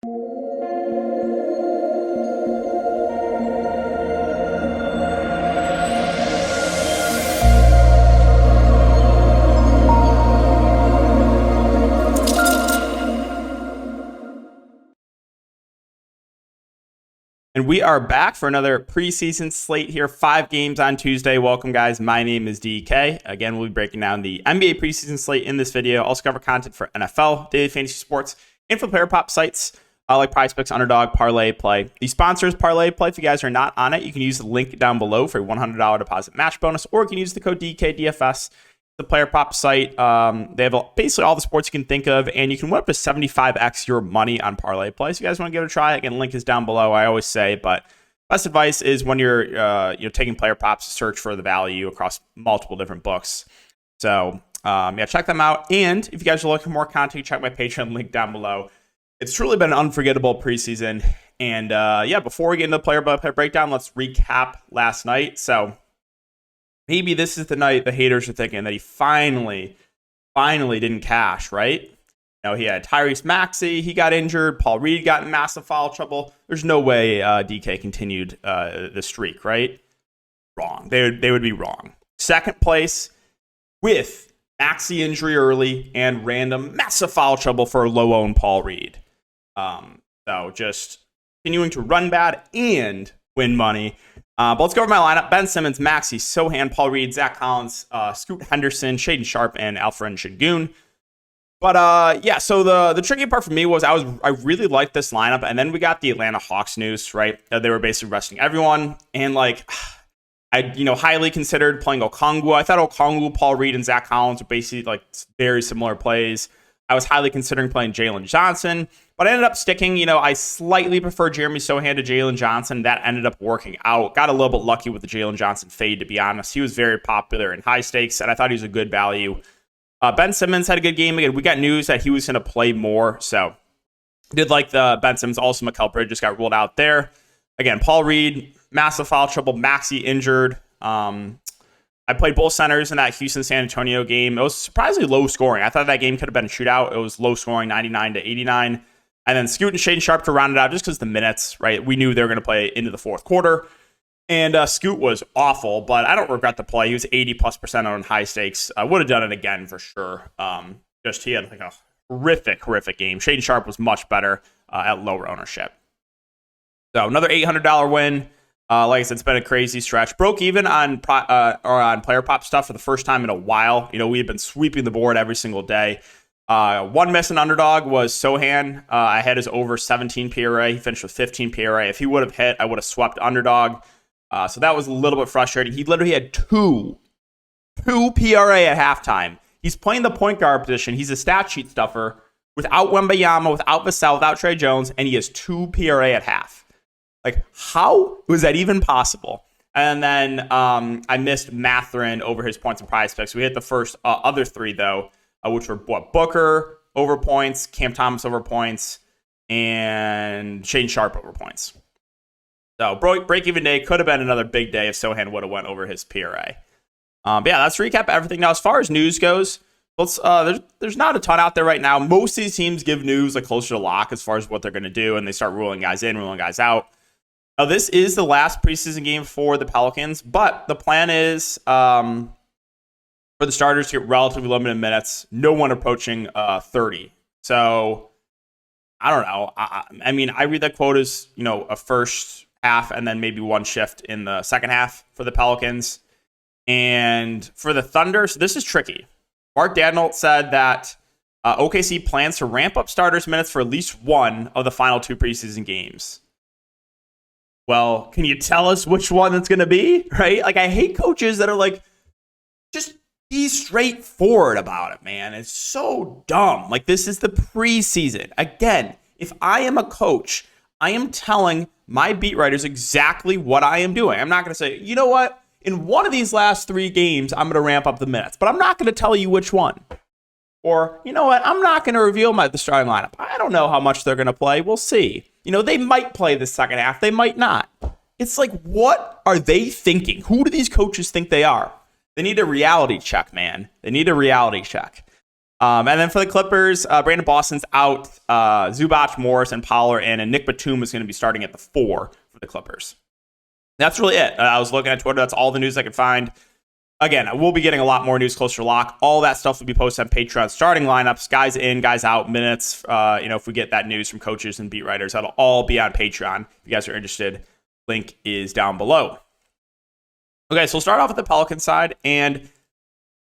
And we are back for another preseason slate here. 5 games on Tuesday. Welcome, guys. My name is DK. Again, we'll be breaking down the NBA preseason slate in this video. Also cover content for NFL, daily fantasy sports, and for player prop sites like PrizePicks, Underdog, Parlay Play. The sponsors, Parlay Play. If you guys are not on it, you can use the link down below for a $100 deposit match bonus, or you can use the code DKDFS. The player prop site, they have basically all the sports you can think of, and you can win up to 75x your money on Parlay Play. So you guys want to give it a try, again, link is down below, I always say, but best advice is when you're taking player props to search for the value across multiple different books. So check them out. And if you guys are looking for more content, check my Patreon link down below. It's truly been an unforgettable preseason. And before we get into the player by player breakdown, let's recap last night. So maybe this is the night the haters are thinking that he finally didn't cash, right? He had Tyrese Maxey, he got injured. Paul Reed got in massive foul trouble. There's no way DK continued the streak, right? Wrong. They would be wrong. Second place with Maxey injury early and random massive foul trouble for low-owned Paul Reed. So just continuing to run bad and win money. But let's go over my lineup. Ben Simmons, Maxey, Sohan, Paul Reed, Zach Collins, Scoot Henderson, Shaedon Sharpe, and Alperen Şengün. But so the tricky part for me was I really liked this lineup, and then we got the Atlanta Hawks news, right? They were basically resting everyone, and I highly considered playing Okongwu. I thought Okongwu, Paul Reed, and Zach Collins were basically very similar plays. I was highly considering playing Jalen Johnson, but I ended up sticking. I slightly prefer Jeremy Sohan to Jalen Johnson. That ended up working out. Got a little bit lucky with the Jalen Johnson fade, to be honest. He was very popular in high stakes, and I thought he was a good value. Ben Simmons had a good game. Again, we got news that he was going to play more, so did like the Ben Simmons. Also, Mikal Bridges got ruled out there. Again, Paul Reed, massive foul trouble. Maxey injured. I played both centers in that Houston-San Antonio game. It was surprisingly low scoring. I thought that game could have been a shootout. It was low scoring, 99-89. And then Scoot and Shaedon Sharpe to round it out just because the minutes, right? We knew they were going to play into the fourth quarter. And Scoot was awful, but I don't regret the play. He was 80+% on high stakes. I would have done it again for sure. He had a horrific game. Shaedon Sharpe was much better at lower ownership. So another $800 win. Like I said, it's been a crazy stretch. Broke even on player prop stuff for the first time in a while. We had been sweeping the board every single day. One miss in Underdog was Sohan. I had his over 17 PRA. He finished with 15 PRA. If he would have hit, I would have swept Underdog. So that was a little bit frustrating. He literally had two PRA at halftime. He's playing the point guard position. He's a stat sheet stuffer without Wembanyama, without Vassell, without Trey Jones, and he has 2 PRA at half. How was that even possible? And then I missed Mathurin over his points and prize picks. We hit the first other 3, though, which were Booker over points, Cam Thomas over points, and Shaedon Sharpe over points. So break-even day could have been another big day if Sohan would have went over his PRA. Let's recap everything. Now, as far as news goes, there's not a ton out there right now. Most of these teams give news closer to lock as far as what they're going to do, and they start ruling guys in, ruling guys out. Now, this is the last preseason game for the Pelicans, but the plan is for the starters to get relatively limited minutes, no one approaching 30. So, I don't know. I read that quote as, a first half and then maybe one shift in the second half for the Pelicans. And for the Thunder, so this is tricky. Mark Daigneault said that OKC plans to ramp up starters' minutes for at least one of the final 2 preseason games. Well, can you tell us which one it's going to be, right? I hate coaches that are just be straightforward about it, man. It's so dumb. This is the preseason. Again, if I am a coach, I am telling my beat writers exactly what I am doing. I'm not going to say, you know what? In one of these last 3 games, I'm going to ramp up the minutes, but I'm not going to tell you which one. Or, you know what? I'm not going to reveal the starting lineup. I don't know how much they're going to play. We'll see. They might play the second half. They might not. It's what are they thinking? Who do these coaches think they are? They need a reality check, man. They need a reality check. And then for the Clippers, Brandon Boston's out. Zubac, Morris, and Pollard, and Nick Batum is going to be starting at the 4 for the Clippers. That's really it. I was looking at Twitter. That's all the news I could find. Again, we'll be getting a lot more news closer to lock. All that stuff will be posted on Patreon. Starting lineups, guys in, guys out, minutes. If we get that news from coaches and beat writers, that'll all be on Patreon. If you guys are interested, link is down below. Okay, so we'll start off with the Pelicans side, and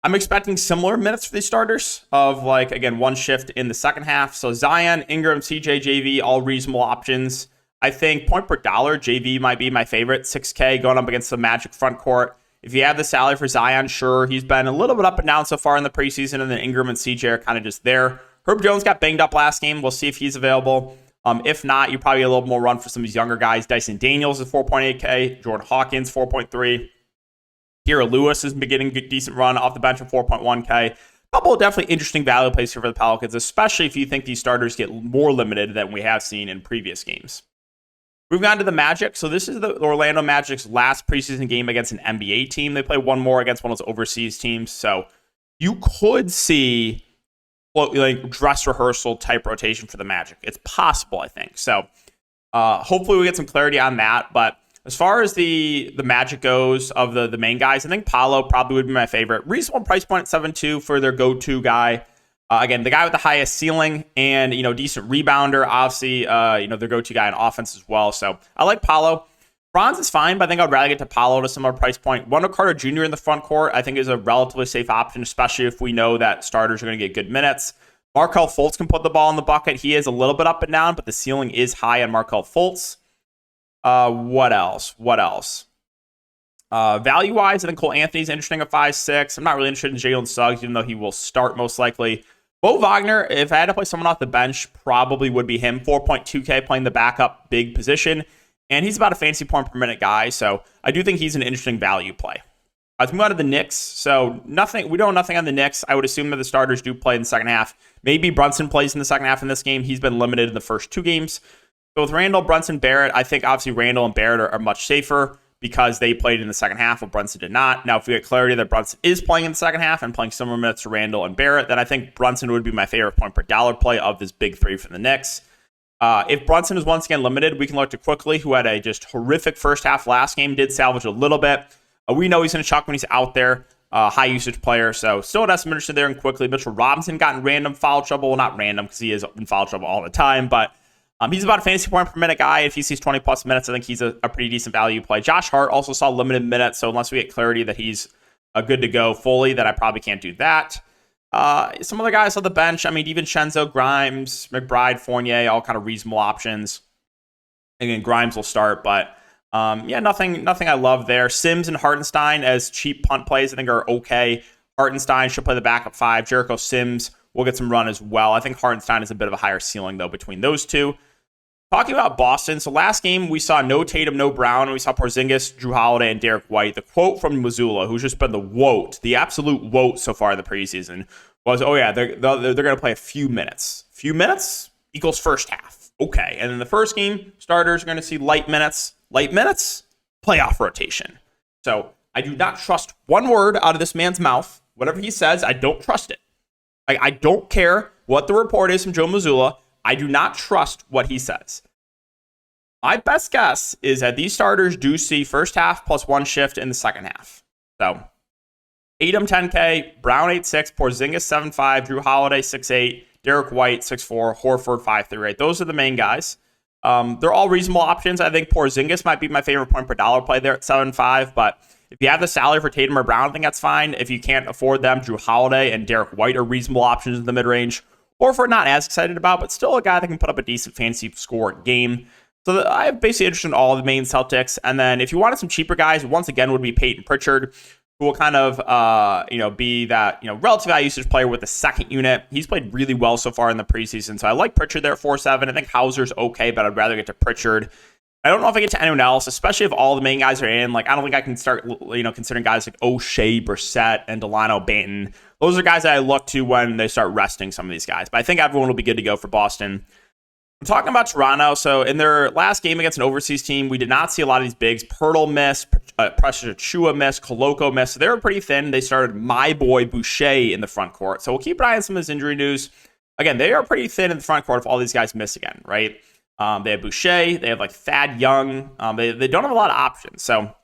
I'm expecting similar minutes for these starters of, one shift in the second half. So Zion, Ingram, CJ, JV, all reasonable options. I think point per dollar, JV might be my favorite. $6K going up against the Magic front court. If you have the salary for Zion, sure, he's been a little bit up and down so far in the preseason, and then Ingram and CJ are kind of just there. Herb Jones got banged up last game. We'll see if he's available. If not, you probably get a little more run for some of these younger guys. Dyson Daniels is 4.8K. Jordan Hawkins, 4.3. Kira Lewis has been getting a decent run off the bench at 4.1K. A couple of definitely interesting value plays here for the Pelicans, especially if you think these starters get more limited than we have seen in previous games. Moving on to the Magic. So this is the Orlando Magic's last preseason game against an NBA team. They play one more against one of those overseas teams. So you could see dress rehearsal type rotation for the Magic. It's possible, I think. So hopefully we get some clarity on that. But as far as the Magic goes of the main guys, I think Paolo probably would be my favorite. Reasonable price point at 7.2 for their go-to guy. Again, the guy with the highest ceiling and, decent rebounder, obviously, their go-to guy in offense as well. So I like Paolo. Bronze is fine, but I think I'd rather get to Paolo at a similar price point. Wendell Carter Jr. in the front court, I think, is a relatively safe option, especially if we know that starters are going to get good minutes. Markelle Fultz can put the ball in the bucket. He is a little bit up and down, but the ceiling is high on Markelle Fultz. What else? Value-wise, I think Cole Anthony's interesting at 5.6. I'm not really interested in Jalen Suggs, even though he will start most likely. Bo Wagner, if I had to play someone off the bench, probably would be him. 4.2K playing the backup big position. And he's about a fantasy point per minute guy. So I do think he's an interesting value play. Let's move on to the Knicks. So we don't know nothing on the Knicks. I would assume that the starters do play in the second half. Maybe Brunson plays in the second half in this game. He's been limited in the first 2 games. So with Randall, Brunson, Barrett, I think obviously Randall and Barrett are much safer because they played in the second half, while Brunson did not. Now, if we get clarity that Brunson is playing in the second half and playing similar minutes to Randall and Barrett, then I think Brunson would be my favorite point per dollar play of this big 3 for the Knicks. If Brunson is once again limited, we can look to Quickly, who had a just horrific first half last game, did salvage a little bit. We know he's going to chuck when he's out there. High usage player, so still an estimate interested there and Quickly. Mitchell Robinson got in random foul trouble. Well, not random because he is in foul trouble all the time, but he's about a fantasy point per minute guy. If he sees 20 plus minutes, I think he's a pretty decent value play. Josh Hart also saw limited minutes, so unless we get clarity that he's good to go fully, then I probably can't do that. Some other guys on the bench, DiVincenzo, Grimes, McBride, Fournier, all kind of reasonable options. Again, Grimes will start, but nothing I love there. Sims and Hartenstein as cheap punt plays, I think are okay. Hartenstein should play the backup 5. Jericho Sims will get some run as well. I think Hartenstein is a bit of a higher ceiling, though, between those two. Talking about Boston, so last game we saw no Tatum, no Brown, and we saw Porzingis, Drew Holiday, and Derek White. The quote from Mazzulla, who's just been the absolute woat so far in the preseason, was, they're going to play a few minutes. Few minutes equals first half. Okay, and in the first game, starters are going to see light minutes. Light minutes, playoff rotation. So I do not trust one word out of this man's mouth. Whatever he says, I don't trust it. I don't care what the report is from Joe Mazzulla. I do not trust what he says. My best guess is that these starters do see first half plus 1 shift in the second half. So Tatum 10K, Brown 8.6, Porzingis 7.5, Drew Holiday 6.8, Derek White 6.4, Horford 5.3. Right, those are the main guys. They're all reasonable options. I think Porzingis might be my favorite point per dollar play there at 7.5, but if you have the salary for Tatum or Brown, I think that's fine. If you can't afford them, Drew Holiday and Derek White are reasonable options in the mid-range. Or if we're not as excited about, but still a guy that can put up a decent fantasy score game. So I'm basically interested in all of the main Celtics. And then if you wanted some cheaper guys, once again would be Peyton Pritchard, who will kind of be that relative high usage player with the second unit. He's played really well so far in the preseason. So I like Pritchard there at 4.7. I think Hauser's okay, but I'd rather get to Pritchard. I don't know if I get to anyone else, especially if all the main guys are in. I don't think I can start, considering guys like O'Shea, Brissett, and Delano Banton. Those are guys that I look to when they start resting some of these guys. But I think everyone will be good to go for Boston. I'm talking about Toronto. So in their last game against an overseas team, we did not see a lot of these bigs. Pirtle miss, Precious Achua miss, Koloko miss. So they were pretty thin. They started my boy Boucher in the front court. So we'll keep an eye on some of this injury news. Again, they are pretty thin in the front court if all these guys miss again, right? They have Boucher. They have like Thad Young. They don't have a lot of options. So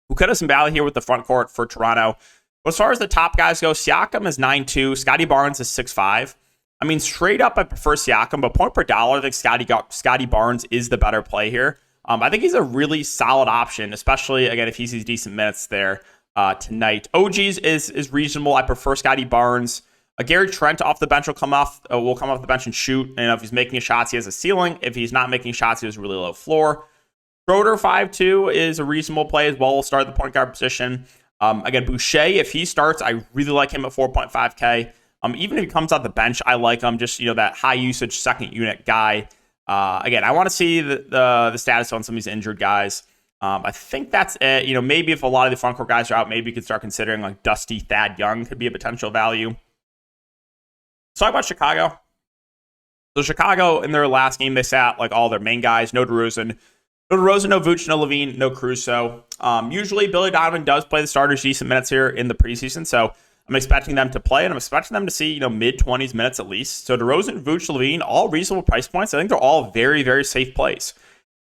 we'll cut us some value here with the front court for Toronto. But as far as the top guys go, Siakam is 9'2". Scotty Barnes is 6'5". I mean, straight up, I prefer Siakam, but point per dollar, I think Scotty Barnes is the better play here. I think he's a really solid option, especially, again, if he sees decent minutes there tonight. OGs is reasonable. I prefer Scotty Barnes. Gary Trent off the bench will come off the bench and shoot. And if he's making shots, he has a ceiling. If he's not making shots, he has a really low floor. Schroeder 5'2" is a reasonable play as well. We'll start at the point guard position. Again, Boucher, if he starts, I really like him at 4.5K. Even if he comes off the bench, I like him. Just, that high usage second unit guy. Again, I want to see the status on some of these injured guys. I think that's it. Maybe if a lot of the front court guys are out, maybe you could start considering like Dusty Thad Young could be a potential value. Let's talk about Chicago. So Chicago, in their last game, they sat like all their main guys. No DeRozan, no Vooch, no Levine, no Caruso. Usually, Billy Donovan does play the starters decent minutes here in the preseason, so I'm expecting them to play, and I'm expecting them to see, mid-20s minutes at least. So DeRozan, Vooch, Levine, all reasonable price points. I think they're all very, very safe plays.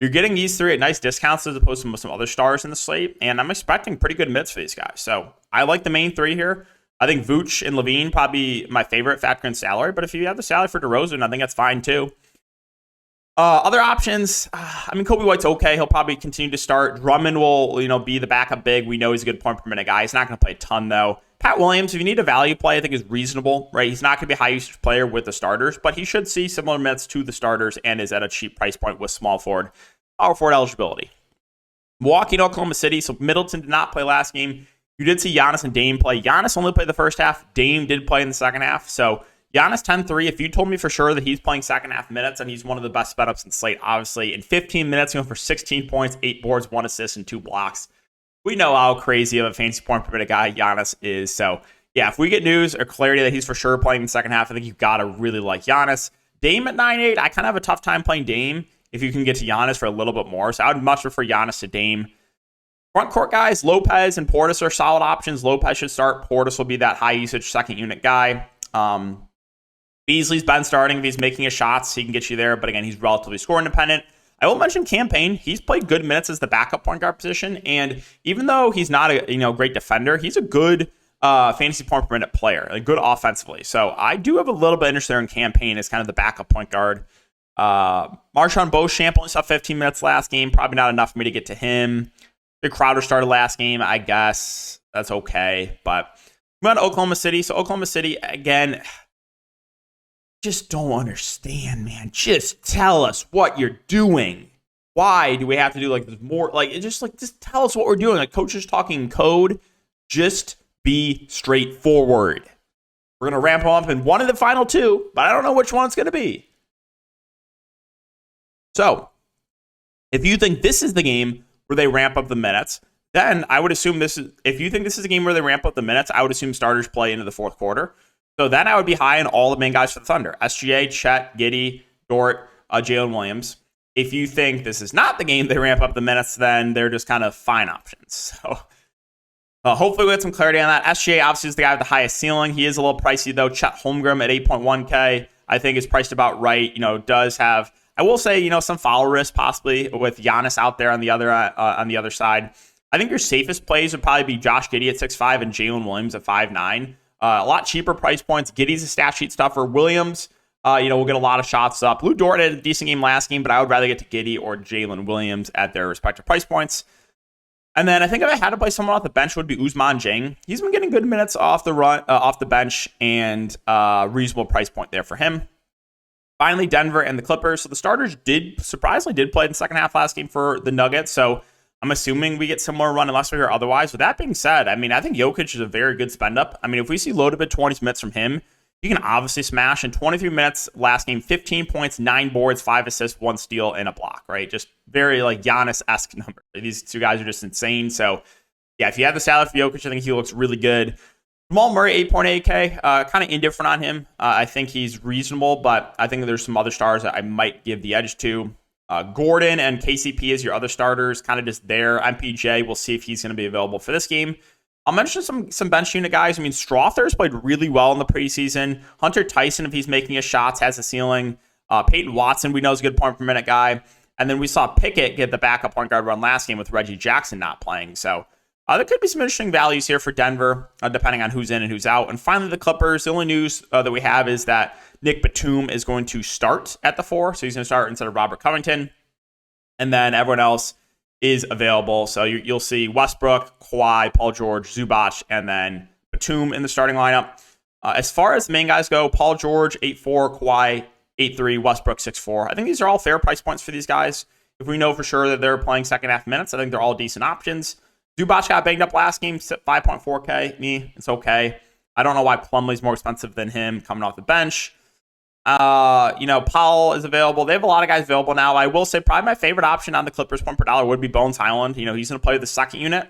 You're getting these three at nice discounts as opposed to some other stars in the slate, and I'm expecting pretty good minutes for these guys. So I like the main three here. I think Vooch and Levine probably my favorite factor in salary, but if you have the salary for DeRozan, I think that's fine too. Other options, Kobe White's okay. He'll probably continue to start. Drummond will, be the backup big. We know he's a good point per minute guy. He's not going to play a ton though. Pat Williams, if you need a value play, I think is reasonable, right? He's not going to be a high usage player with the starters, but he should see similar minutes to the starters and is at a cheap price point with small forward, power forward eligibility. Milwaukee and Oklahoma City. So Middleton did not play last game. You did see Giannis and Dame play. Giannis only played the first half. Dame did play in the second half. So Giannis 10-3. If you told me for sure that he's playing second half minutes and he's one of the best sped ups in slate, obviously in 15 minutes, he went for 16 points, 8 boards, 1 assist, and 2 blocks. We know how crazy of a fantasy point per minute guy Giannis is. So yeah, if we get news or clarity that he's for sure playing in the second half, I think you've got to really like Giannis. Dame at 9.8. I kind of have a tough time playing Dame if you can get to Giannis for a little bit more. So I would much prefer Giannis to Dame. Front court guys, Lopez and Portis are solid options. Lopez should start. Portis will be that high usage second unit guy. Beasley's been starting. If he's making his shots, he can get you there. But again, he's relatively score independent. I will mention Campaign. He's played good minutes as the backup point guard position. And even though he's not a great defender, he's a good fantasy point per minute player, like good offensively. So I do have a little bit of interest there in Campaign as kind of the backup point guard. Marshawn Beauchamp only saw 15 minutes last game. Probably not enough for me to get to him. Crowder started last game. I guess that's okay. But we went to Oklahoma City. So Oklahoma City, again, just don't understand, man. Just tell us what you're doing. Why do we have to do like this more? Just tell us what we're doing. Like coaches talking code. Just be straightforward. We're going to ramp them up in one of the final two, but I don't know which one it's going to be. So if you think this is the game where they ramp up the minutes, then I would assume if you think this is a game where they ramp up the minutes, I would assume starters play into the fourth quarter. So then I would be high on all the main guys for the Thunder. SGA, Chet, Giddey, Dort, Jalen Williams. If you think this is not the game they ramp up the minutes, then they're just kind of fine options. So hopefully we get some clarity on that. SGA obviously is the guy with the highest ceiling. He is a little pricey though. Chet Holmgren at 8.1K, I think is priced about right. Does have, I will say, some foul risk possibly with Giannis out there on the other side. I think your safest plays would probably be Josh Giddey at 6'5" and Jalen Williams at 5'9". A lot cheaper price points. Giddey's a stat sheet stuffer. Williams, will get a lot of shots up. Lou Dort had a decent game last game, but I would rather get to Giddey or Jalen Williams at their respective price points. And then I think if I had to play someone off the bench, it would be Ousmane Dieng. He's been getting good minutes off the bench, and reasonable price point there for him. Finally, Denver and the Clippers. So the starters surprisingly did play in the second half last game for the Nuggets. So I'm assuming we get similar run unless we hear otherwise. With that being said, I think Jokic is a very good spend up. If we see low to mid 20s minutes from him, he can obviously smash. In 23 minutes last game, 15 points, 9 boards, 5 assists, 1 steal, and a block, right? Just very like Giannis-esque numbers. These two guys are just insane. So yeah, if you have the salary for Jokic, I think he looks really good. Jamal Murray, 8.8K, kind of indifferent on him. I think he's reasonable, but I think there's some other stars that I might give the edge to. Gordon and KCP as your other starters, kind of just there. MPJ, we'll see if he's going to be available for this game. I'll mention some bench unit guys. I mean, Strother's played really well in the preseason. Hunter Tyson, if he's making his shots, has a ceiling. Peyton Watson, we know, is a good point per minute guy. And then we saw Pickett get the backup point guard run last game with Reggie Jackson not playing. So there could be some interesting values here for Denver, depending on who's in and who's out. And finally, the Clippers. The only news that we have is that Nick Batum is going to start at the 4. So he's going to start instead of Robert Covington. And then everyone else is available. So you'll see Westbrook, Kawhi, Paul George, Zubac, and then Batum in the starting lineup. As far as the main guys go, Paul George, 8.4, Kawhi, 8.3, Westbrook, 6.4. I think these are all fair price points for these guys. If we know for sure that they're playing second half minutes, I think they're all decent options. Zubac got banged up last game, 5.4K. It's okay. I don't know why Plumlee's more expensive than him coming off the bench. Powell is available. They have a lot of guys available now. I will say probably my favorite option on the Clippers point per dollar would be Bones Highland. He's going to play the second unit,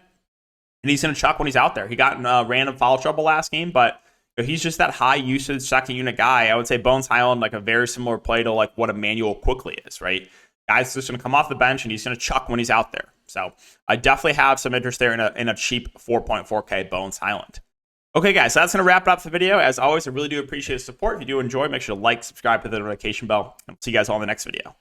and he's going to chuck when he's out there. He got in random foul trouble last game, but he's just that high usage second unit guy. I would say Bones Highland, like a very similar play to like what Emmanuel Quickly is, right? Guy's just going to come off the bench, and he's going to chuck when he's out there. So I definitely have some interest there in a cheap 4.4K Bones Highland. Okay, guys, so that's going to wrap it up the video. As always, I really do appreciate the support. If you do enjoy, make sure to like, subscribe, hit the notification bell, and I'll see you guys all in the next video.